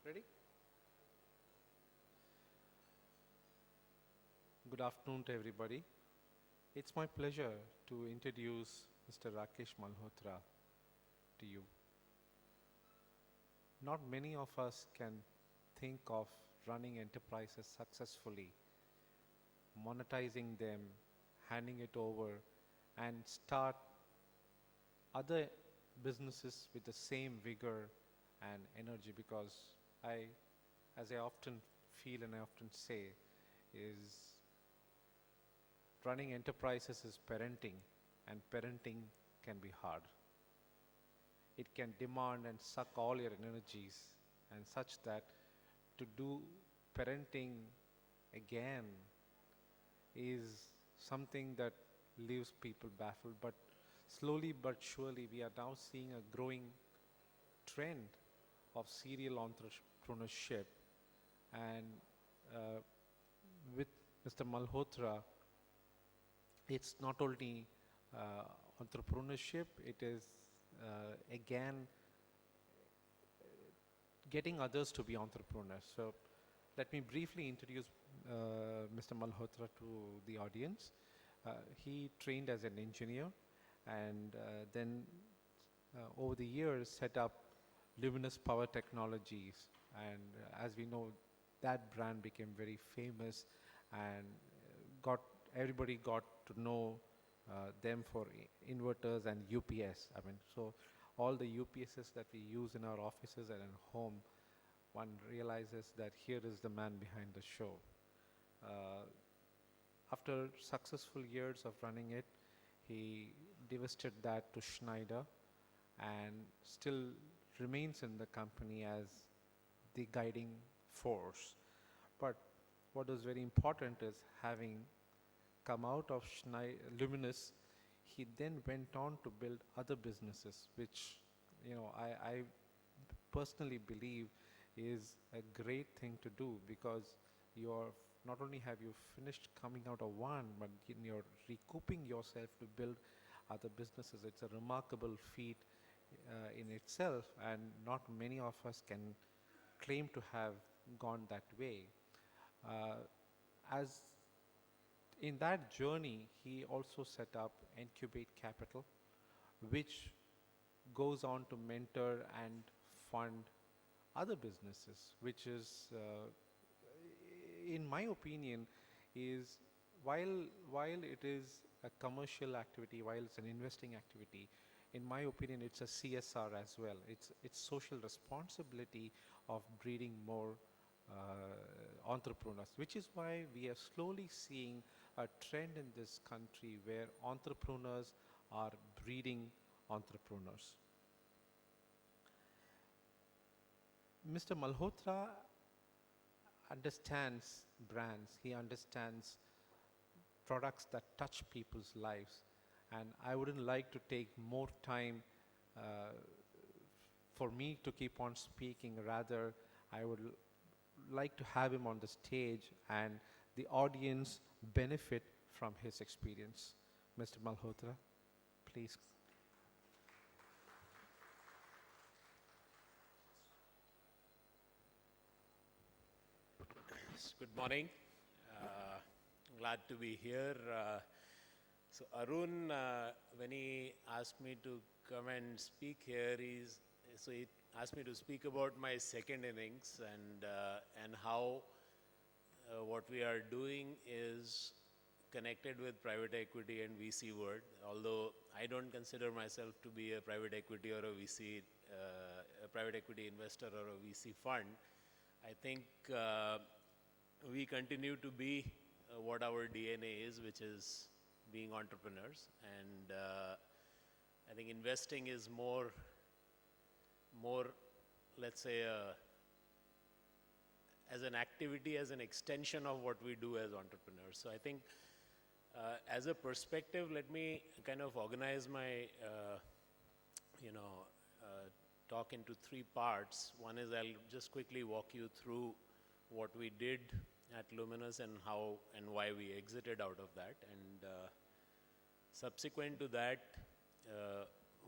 Ready? Good afternoon to everybody. It's my pleasure to introduce Mr. Rakesh Malhotra to you. Not many of us can think of running enterprises successfully, monetizing them, handing it over, and start other businesses with the same vigor and energy, because as I often feel and I often say, is running enterprises is parenting, and parenting can be hard. It can demand and suck all your energies, and such that to do parenting again is something that leaves people baffled. But slowly but surely, we are now seeing a growing trend of serial entrepreneurship. And with Mr. Malhotra, it's not only entrepreneurship, it is again getting others to be entrepreneurs. So let me briefly introduce Mr. Malhotra to the audience. He trained as an engineer, and then over the years set up Luminous Power Technologies, and as we know, that brand became very famous, and everybody got to know them for inverters and UPS. I mean, so all the UPSs that we use in our offices and at home, one realizes that here is the man behind the show. After successful years of running it, he divested that to Schneider and still remains in the company as the guiding force. But what is very important is, having come out of Luminous, he then went on to build other businesses, which I personally believe is a great thing to do, because not only have you finished coming out of one, but you're recouping yourself to build other businesses. It's a remarkable feat in itself, and not many of us can claim to have gone that way. As in that journey, he also set up Incubate Capital, which goes on to mentor and fund other businesses, which is, in my opinion, is while it is a commercial activity, while it's an investing activity, in my opinion, it's a CSR as well. It's social responsibility of breeding more entrepreneurs, which is why we are slowly seeing a trend in this country where entrepreneurs are breeding entrepreneurs. Mr. Malhotra understands brands. He understands products that touch people's lives. And I wouldn't like to take more time for me to keep on speaking. Rather, I would like to have him on the stage and the audience benefit from his experience. Mr. Malhotra, please. Good morning. Glad to be here. So Arun, when he asked me to come and speak here, he asked me to speak about my second innings and how what we are doing is connected with private equity and VC world. Although I don't consider myself to be a private equity or a VC, a private equity investor or a VC fund, I think we continue to be what our DNA is, which is being entrepreneurs. And I think investing is more, let's say, as an activity, as an extension of what we do as entrepreneurs. So I think as a perspective, let me kind of organize my, talk into three parts. One is I'll just quickly walk you through what we did at Luminous and how and why we exited out of that. And subsequent to that,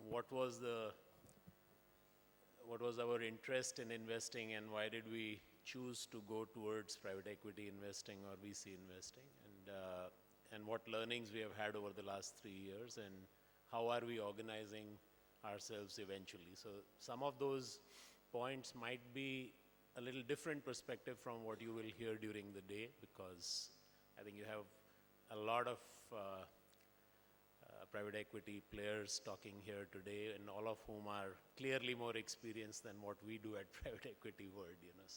what was what was our interest in investing and why did we choose to go towards private equity investing or VC investing, and what learnings we have had over the last 3 years, and how are we organizing ourselves eventually. So some of those points might be a little different perspective from what you will hear during the day, because I think you have a lot of private equity players talking here today, and all of whom are clearly more experienced than what we do at private equity world, you know.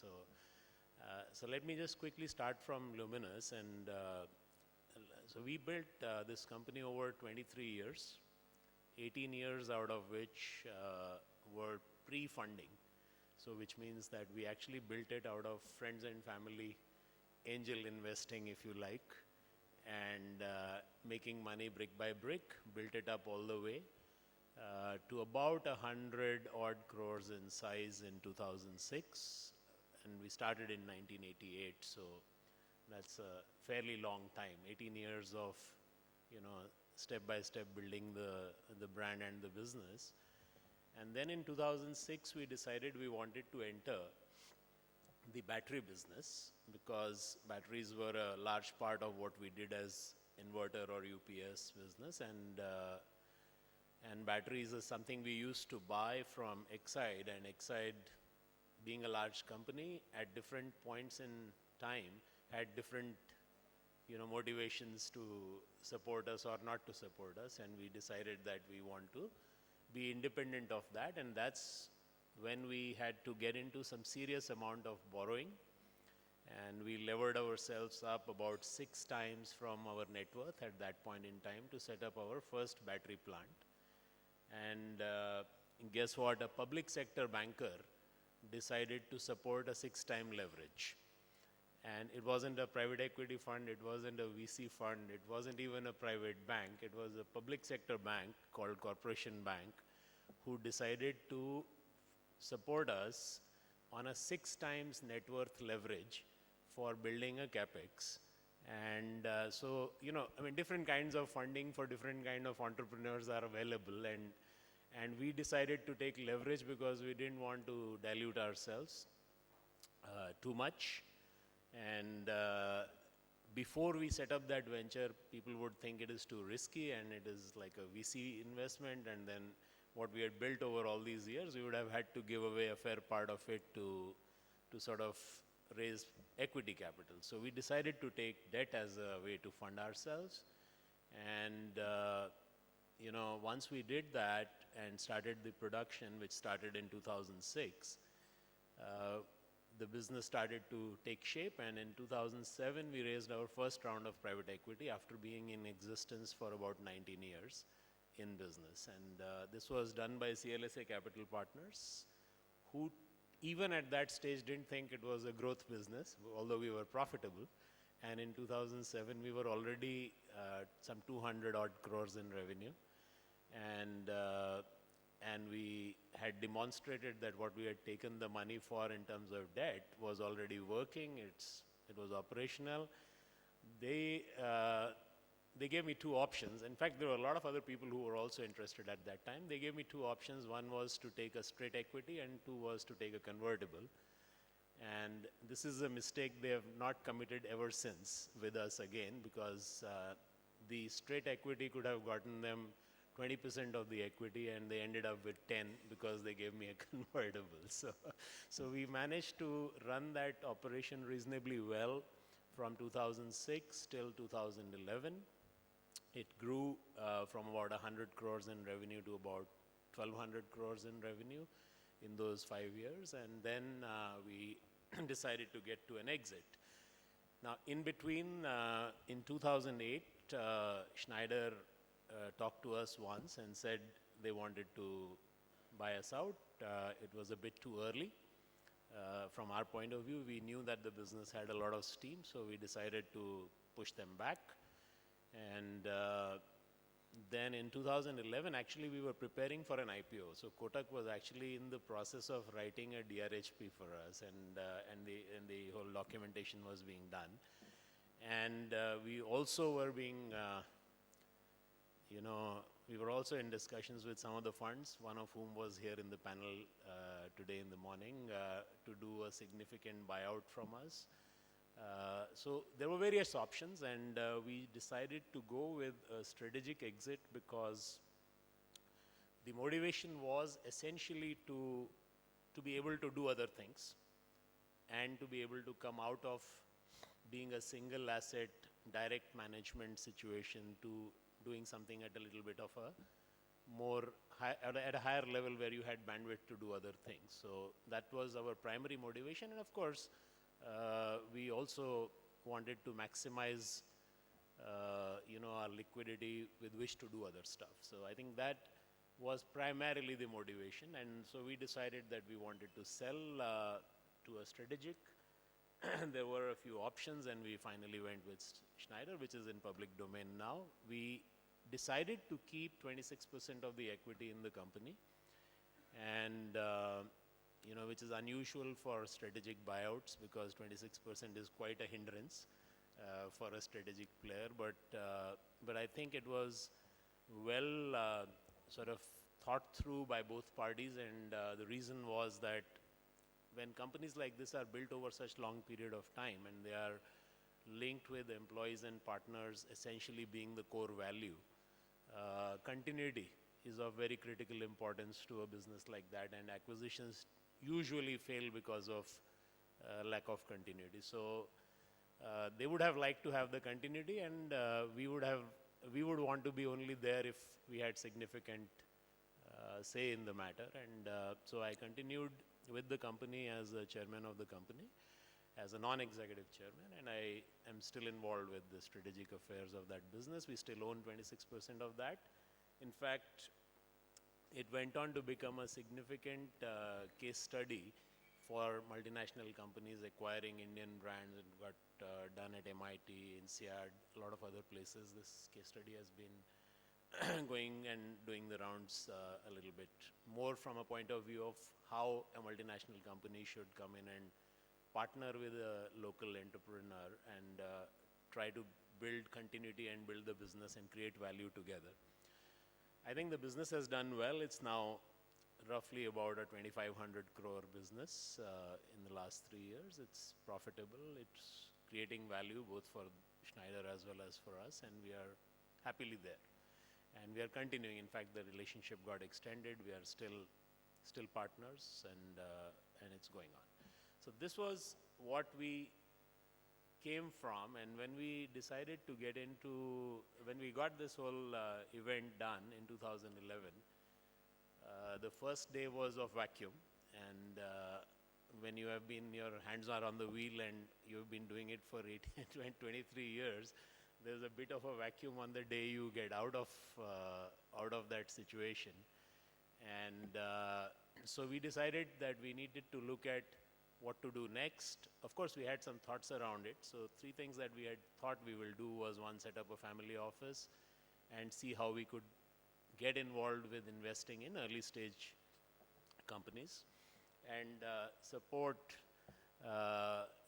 So let me just quickly start from Luminous, and so we built this company over 23 years, 18 years out of which were pre-funding. So which means that we actually built it out of friends and family, angel investing if you like, and making money brick by brick, built it up all the way to about 100 odd crores in size in 2006, and we started in 1988, so that's a fairly long time, 18 years of, you know, step by step building the brand and the business. And then in 2006, we decided we wanted to enter the battery business, because batteries were a large part of what we did as inverter or UPS business, and batteries is something we used to buy from Exide, and Exide, being a large company, at different points in time had different, you know, motivations to support us or not to support us, and we decided that we want to be independent of that, and that's when we had to get into some serious amount of borrowing, and we levered ourselves up about 6 times from our net worth at that point in time to set up our first battery plant. And guess what? A public sector banker decided to support a 6-time leverage. And it wasn't a private equity fund, it wasn't a VC fund, it wasn't even a private bank, it was a public sector bank called Corporation Bank who decided to support us on a 6 times net worth leverage for building a CapEx. And so, you know, I mean, different kinds of funding for different kind of entrepreneurs are available, and we decided to take leverage because we didn't want to dilute ourselves too much. And before we set up that venture, people would think it is too risky and it is like a VC investment, and then what we had built over all these years, we would have had to give away a fair part of it to sort of raise equity capital. So we decided to take debt as a way to fund ourselves. And you know, once we did that and started the production, which started in 2006, the business started to take shape, and in 2007 we raised our first round of private equity after being in existence for about 19 years in business. And this was done by CLSA Capital Partners, who even at that stage didn't think it was a growth business, although we were profitable. And in 2007 we were already some 200 odd crores in revenue, and we had demonstrated that what we had taken the money for in terms of debt was already working. It was operational. They gave me 2 options. In fact, there were a lot of other people who were also interested at that time. They gave me 2 options. One was to take a straight equity, and 2 was to take a convertible. And this is a mistake they have not committed ever since with us again, because the straight equity could have gotten them 20% of the equity, and they ended up with 10 because they gave me a convertible. So we managed to run that operation reasonably well from 2006 till 2011. It grew from about 100 crores in revenue to about 1,200 crores in revenue in those 5 years, and then we decided to get to an exit. Now, in between, in 2008, Schneider talked to us once and said they wanted to buy us out. It was a bit too early. From our point of view, we knew that the business had a lot of steam, so we decided to push them back. And then in 2011, actually, we were preparing for an IPO. So Kotak was actually in the process of writing a DRHP for us, and the whole documentation was being done. And we also were being you know, we were also in discussions with some of the funds, one of whom was here in the panel day in the morning to do a significant buyout from us. So there were various options, and we decided to go with a strategic exit because the motivation was essentially to be able to do other things and to be able to come out of being a single asset direct management situation to doing something at a little bit of a more at a higher level where you had bandwidth to do other things. So that was our primary motivation, and of course we also wanted to maximize our liquidity with which to do other stuff. So I think that was primarily the motivation, and so we decided that we wanted to sell to a strategic. There were a few options, and we finally went with Schneider, which is in public domain now. We decided to keep 26% of the equity in the company, and which is unusual for strategic buyouts because 26% is quite a hindrance for a strategic player. But I think it was well sort of thought through by both parties, and the reason was that when companies like this are built over such long period of time and they are linked with employees and partners essentially being the core value, continuity is of very critical importance to a business like that, and acquisitions usually fail because of lack of continuity. So they would have liked to have the continuity, and we would want to be only there if we had significant say in the matter. And so I continued with the company as a chairman of the company, as a non-executive chairman, and I am still involved with the strategic affairs of that business. We still own 26% of that. In fact, it went on to become a significant case study for multinational companies acquiring Indian brands, and got done at MIT, INSEAD, a lot of other places. This case study has been going and doing the rounds a little bit more from a point of view of how a multinational company should come in and partner with a local entrepreneur and try to build continuity and build the business and create value together. I think the business has done well. It's now roughly about a 2,500 crore business in the last 3 years. It's profitable. It's creating value both for Schneider as well as for us, and we are happily there. And we are continuing. In fact, the relationship got extended. We are still partners, and it's going on. So this was what we came from, and when we decided to get into, when we got this whole event done in 2011, the first day was of vacuum, and when you have been, your hands are on the wheel and you've been doing it for 23 years, there's a bit of a vacuum on the day you get out of that situation. And so we decided that we needed to look at what to do next. Of course, we had some thoughts around it. So 3 things that we had thought we will do was, 1, set up a family office and see how we could get involved with investing in early stage companies and support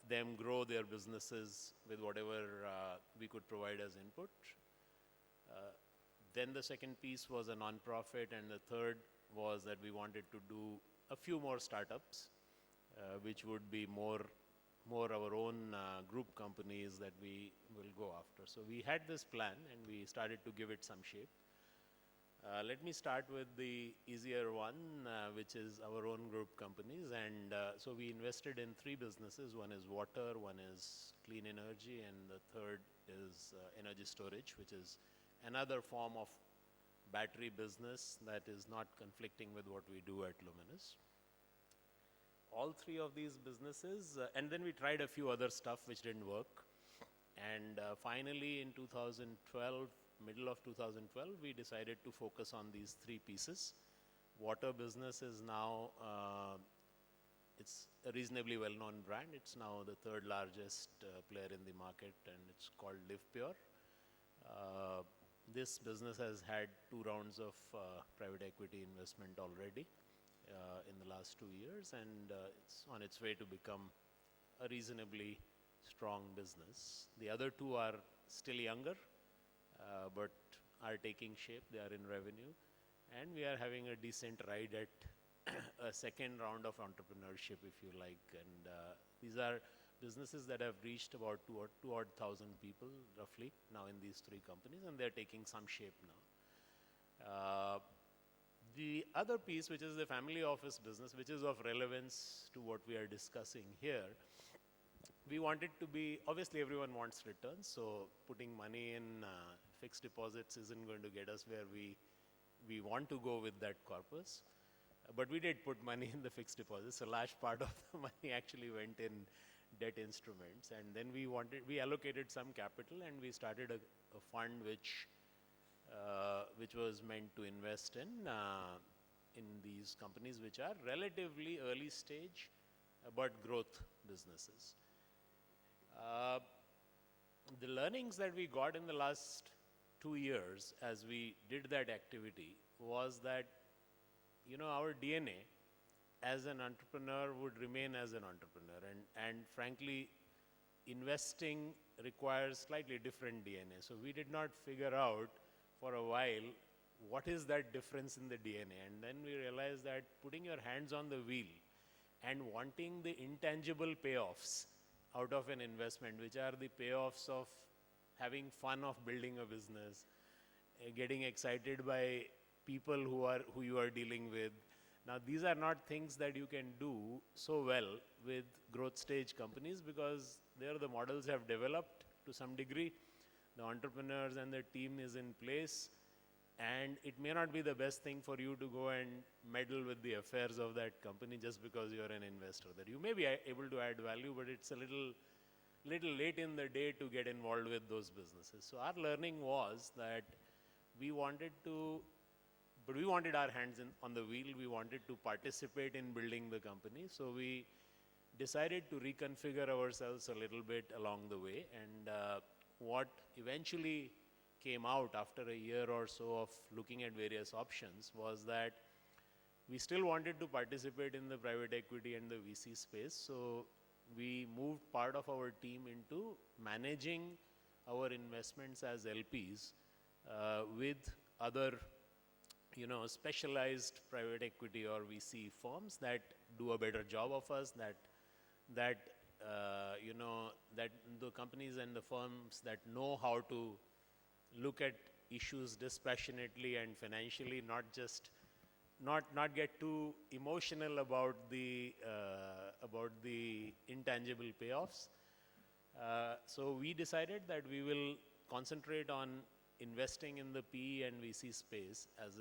them grow their businesses with whatever we could provide as input. Then the second piece was a non-profit, and the third was that we wanted to do a few more startups, which would be more our own group companies that we will go after. So we had this plan, and we started to give it some shape. Let me start with the easier one, which is our own group companies. And so we invested in 3 businesses. One is water, one is clean energy, and the third is energy storage, which is another form of battery business that is not conflicting with what we do at Luminous. All 3 of these businesses, and then we tried a few other stuff which didn't work. And finally in 2012, middle of 2012, we decided to focus on these 3 pieces. Water business is now, it's a reasonably well-known brand. It's now the 3rd largest player in the market, and it's called Live Pure. This business has had 2 rounds of private equity investment already in the last 2 years, and it's on its way to become a reasonably strong business. The other 2 are still younger, but are taking shape. They are in revenue, and we are having a decent ride at a second round of entrepreneurship, if you like. And these are businesses that have reached about two odd thousand people roughly now in these three companies, and they're taking some shape now. The other piece, which is the family office business, which is of relevance to what we are discussing here, we want it to be, obviously everyone wants returns, so putting money in fixed deposits isn't going to get us where we want to go with that corpus. But we did put money in the fixed deposits. A large part of the money actually went in debt instruments. And then we allocated some capital, and we started a fund which was meant to invest in these companies which are relatively early stage, but growth businesses. The learnings that we got in the last 2 years as we did that activity was that, you know, our DNA as an entrepreneur would remain as an entrepreneur. And frankly, investing requires slightly different DNA. So we did not figure out for a while what is that difference in the DNA. And then we realized that putting your hands on the wheel and wanting the intangible payoffs out of an investment, which are the payoffs of having fun of building a business, getting excited by people who you are dealing with. Now, these are not things that you can do so well with growth stage companies, because there the models have developed to some degree. The entrepreneurs and the team is in place, and it may not be the best thing for you to go and meddle with the affairs of that company just because you're an investor. That you may be able to add value, but it's a little late in the day to get involved with those businesses. So our learning was that we wanted our hands on the wheel. We wanted to participate in building the company. So we decided to reconfigure ourselves a little bit along the way. And what eventually came out after a year or so of looking at various options was that we still wanted to participate in the private equity and the VC space. So we moved part of our team into managing our investments as LPs with other, you know, specialized private equity or VC firms that do a better job of us, that the companies and the firms that know how to look at issues dispassionately and financially, not get too emotional about the intangible payoffs. So we decided that we will concentrate on investing in the PE and VC space as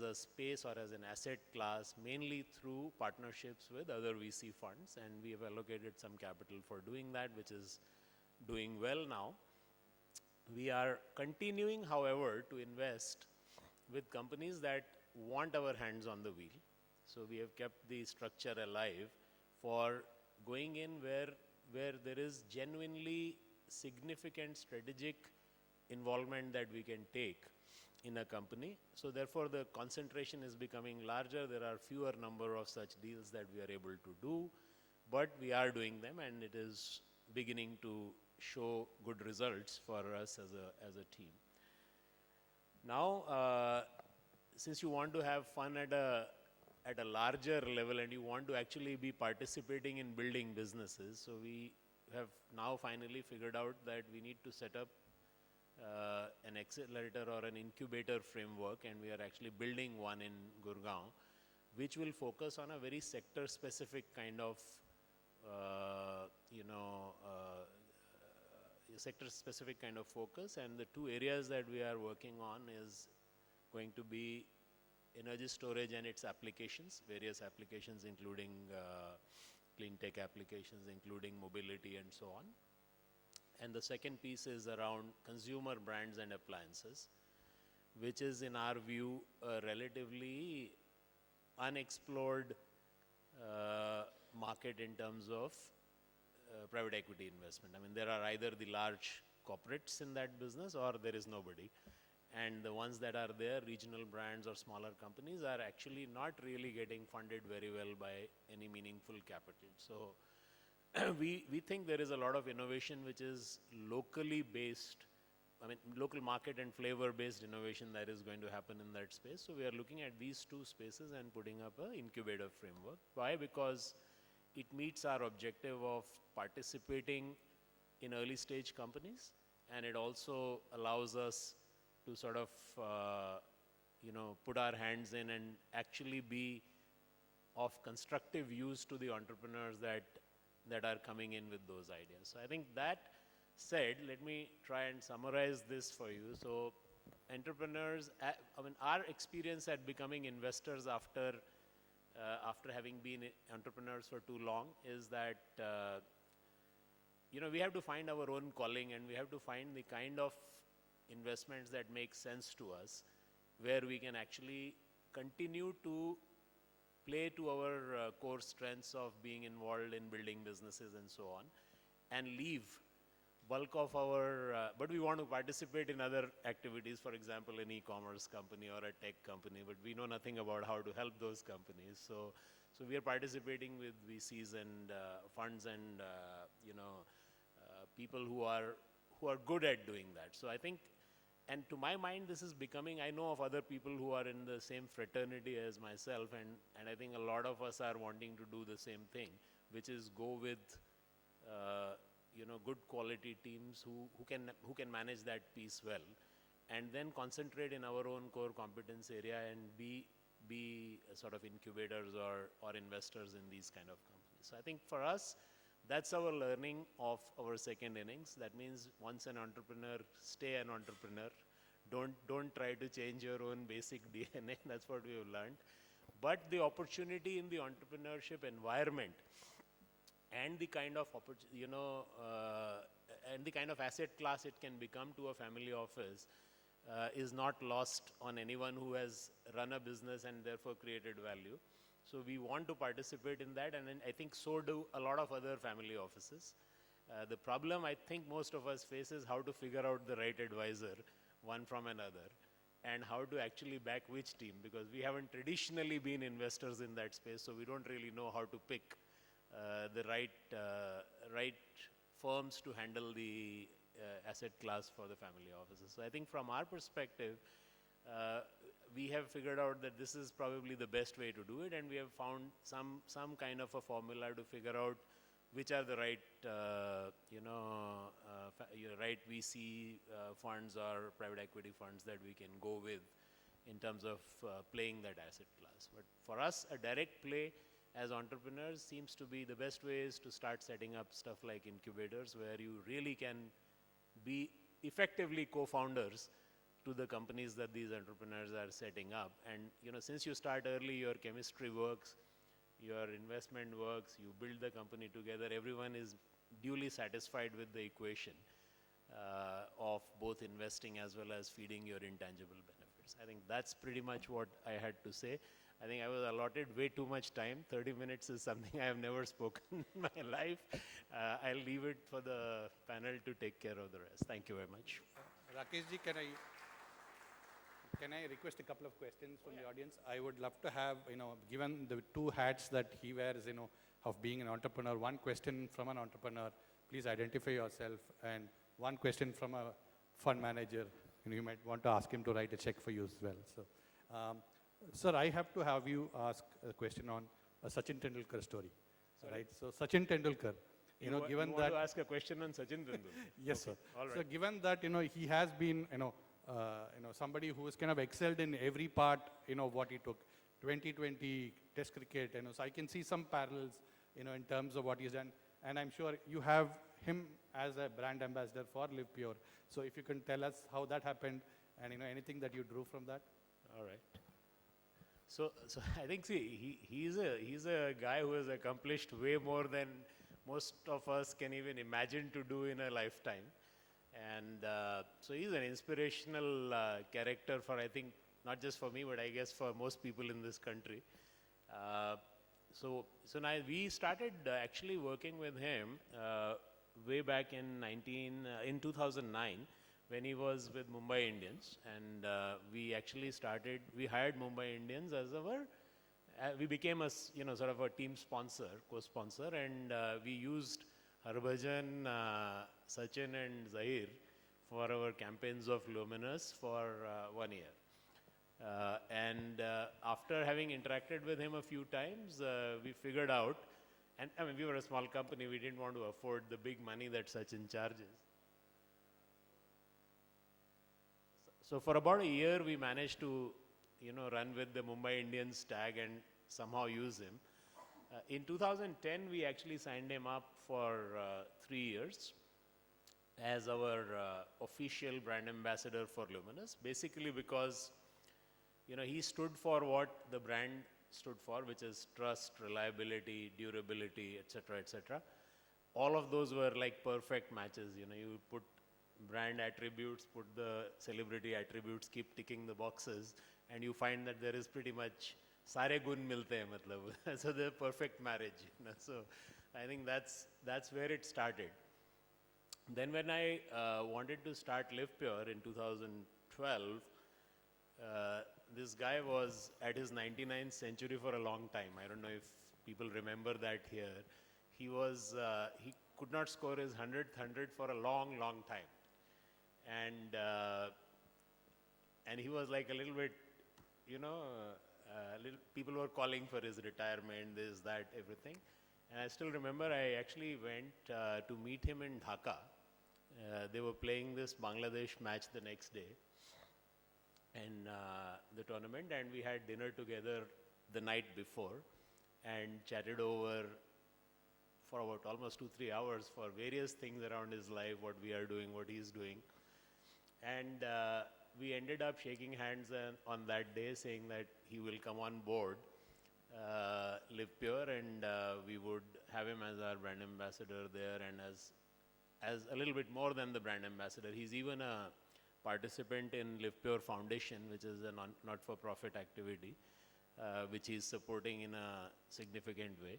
a space or as an asset class, mainly through partnerships with other VC funds, and we have allocated some capital for doing that, which is doing well now. We are continuing, however, to invest with companies that want our hands on the wheel. So we have kept the structure alive for going in where there is genuinely significant strategic involvement that we can take in a company. So therefore the concentration is becoming larger. There are fewer number of such deals that we are able to do, but we are doing them, and it is beginning to show good results for us as a team. Now, since you want to have fun at a larger level and you want to actually be participating in building businesses, so we have now finally figured out that we need to set up an accelerator or an incubator framework, and we are actually building one in Gurgaon, which will focus on a very sector-specific kind of, sector-specific kind of focus. And the two areas that we are working on is going to be energy storage and its applications, various applications including clean tech applications, including mobility and so on. And the second piece is around consumer brands and appliances, which is in our view a relatively unexplored market in terms of private equity investment. I mean, there are either the large corporates in that business or there is nobody. And the ones that are there, regional brands or smaller companies, are actually not really getting funded very well by any meaningful capital. So we think there is a lot of innovation which is locally based I mean, local market and flavor-based innovation that is going to happen in that space. So we are looking at these two spaces and putting up an incubator framework. Why? Because it meets our objective of participating in early stage companies, and it also allows us to sort of, put our hands in and actually be of constructive use to the entrepreneurs that are coming in with those ideas. So I think that said, let me try and summarize this for you. So entrepreneurs, our experience at becoming investors after having been entrepreneurs for too long is that, we have to find our own calling, and we have to find the kind of investments that make sense to us, where we can actually continue to play to our core strengths of being involved in building businesses and so on, and leave bulk of our, but we want to participate in other activities, for example, an e-commerce company or a tech company, but we know nothing about how to help those companies. So we are participating with VCs and funds and, people who are good at doing that. So I think, and to my mind, this is becoming, I know of other people who are in the same fraternity as myself, and I think a lot of us are wanting to do the same thing, which is go with, good quality teams who can manage that piece well, and then concentrate in our own core competence area and be sort of incubators or investors in these kind of companies. So I think for us, that's our learning of our second innings. That means once an entrepreneur, stay an entrepreneur. Don't try to change your own basic DNA. That's what we have learned. But the opportunity in the entrepreneurship environment and the kind of and the kind of asset class it can become to a family office is not lost on anyone who has run a business and therefore created value. So we want to participate in that, and then I think so do a lot of other family offices. The problem I think most of us face is how to figure out the right advisor, one from another, and how to actually back which team, because we haven't traditionally been investors in that space, so we don't really know how to pick the right firms to handle the asset class for the family offices. So I think from our perspective, we have figured out that this is probably the best way to do it, and we have found some kind of a formula to figure out which are the right, right VC funds or private equity funds that we can go with in terms of playing that asset class. But for us, a direct play as entrepreneurs seems to be the best way is to start setting up stuff like incubators, where you really can be effectively co-founders to the companies that these entrepreneurs are setting up. And since you start early, your chemistry works, your investment works, you build the company together, everyone is duly satisfied with the equation of both investing as well as feeding your intangible benefits. I think that's pretty much what I had to say. I think I was allotted way too much time. 30 minutes is something I have never spoken in my life. I'll leave it for the panel to take care of the rest. Thank you very much. Rakesh ji, can I request a couple of questions from the audience? I would love to have, given the two hats that he wears, of being an entrepreneur, one question from an entrepreneur, please identify yourself, and one question from a fund manager. You might want to ask him to write a check for you as well. So, sir, I have to have you ask a question on a Sachin Tendulkar story. Sorry? Right? So, Sachin Tendulkar, given you that... want to ask a question on Sachin Tendulkar? Yes, okay. sir. All right. So, given that, he has been, somebody who has kind of excelled in every part, what he took. 2020 Test cricket, so I can see some parallels, in terms of what he's done. And I'm sure you have him as a brand ambassador for Live Pure. So if you can tell us how that happened and, anything that you drew from that. All right. So I think, he's a guy who has accomplished way more than most of us can even imagine to do in a lifetime. And so he's an inspirational character for, I think, not just for me, but I guess for most people in this country. So now we started actually working with him way back in 2009 when he was with Mumbai Indians, and we actually we hired Mumbai Indians as we became a sort of a team sponsor, co-sponsor, and we used Harbhajan, Sachin and Zahir for our campaigns of Luminous for 1 year. After having interacted with him a few times, we figured out, and I mean, we were a small company, we didn't want to afford the big money that Sachin charges. So for about a year, we managed to, run with the Mumbai Indians tag and somehow use him. In 2010, we actually signed him up for 3 years as our official brand ambassador for Luminous, basically because, he stood for what the brand stood for, which is trust, reliability, durability, etc., etc. All of those were like perfect matches. You put brand attributes, put the celebrity attributes, keep ticking the boxes, and you find that there is pretty much sare gun milte hain, matlab. So the perfect marriage. So I think that's where it started. Then when I wanted to start Live Pure in 2012, this guy was at his 99th century for a long time. I don't know if people remember that here. He could not score his 100th for a long, long time. And he was like a little bit, people were calling for his retirement, this, that, everything. And I still remember I actually went to meet him in Dhaka. They were playing this Bangladesh match the next day in the tournament, and we had dinner together the night before and chatted over for about almost 2-3 hours for various things around his life, what we are doing, what he's doing. And we ended up shaking hands on that day, saying that he will come on board Live Pure, and we would have him as our brand ambassador there, and as a little bit more than the brand ambassador. He's even a participant in Live Pure Foundation, which is a not-for-profit activity, which he's supporting in a significant way.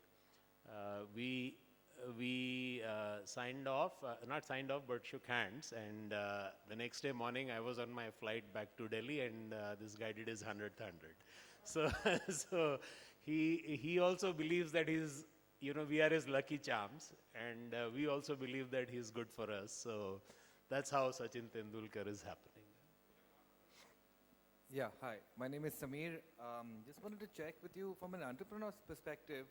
We signed off, not signed off, but shook hands. And the next day morning, I was on my flight back to Delhi, and this guy did his 100th 100. So he also believes that we are his lucky charms, and we also believe that he's good for us. So that's how Sachin Tendulkar is happening. Yeah, hi. My name is Samir. Just wanted to check with you from an entrepreneur's perspective,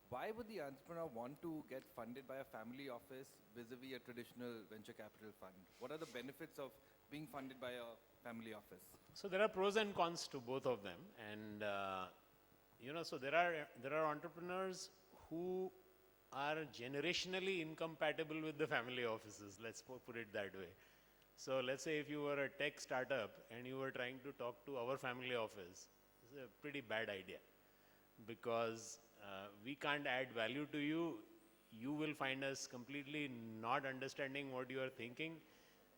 why would the entrepreneur want to get funded by a family office vis-a-vis a traditional venture capital fund? What are the benefits of being funded by a family office? So there are pros and cons to both of them. And, so there are entrepreneurs who are generationally incompatible with the family offices, let's put it that way. So let's say if you were a tech startup and you were trying to talk to our family office, it's a pretty bad idea, because we can't add value to you. You will find us completely not understanding what you are thinking.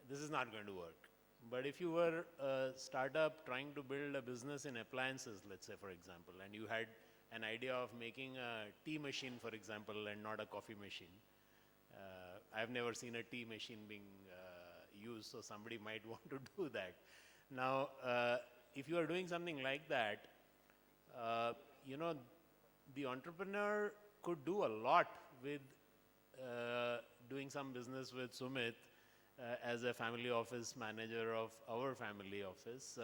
This is not going to work. But if you were a startup trying to build a business in appliances, let's say, for example, and you had an idea of making a tea machine, for example, and not a coffee machine. I've never seen a tea machine being used, so somebody might want to do that. Now, if you are doing something like that, the entrepreneur could do a lot with doing some business with Sumit as a family office manager of our family office,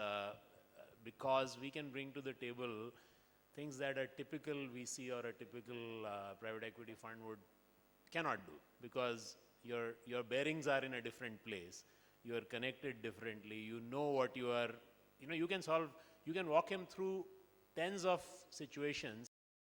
because we can bring to the table things that a typical VC or a typical private equity fund cannot do, because your bearings are in a different place. You are connected differently. You know what you are, you can walk him through tens of situations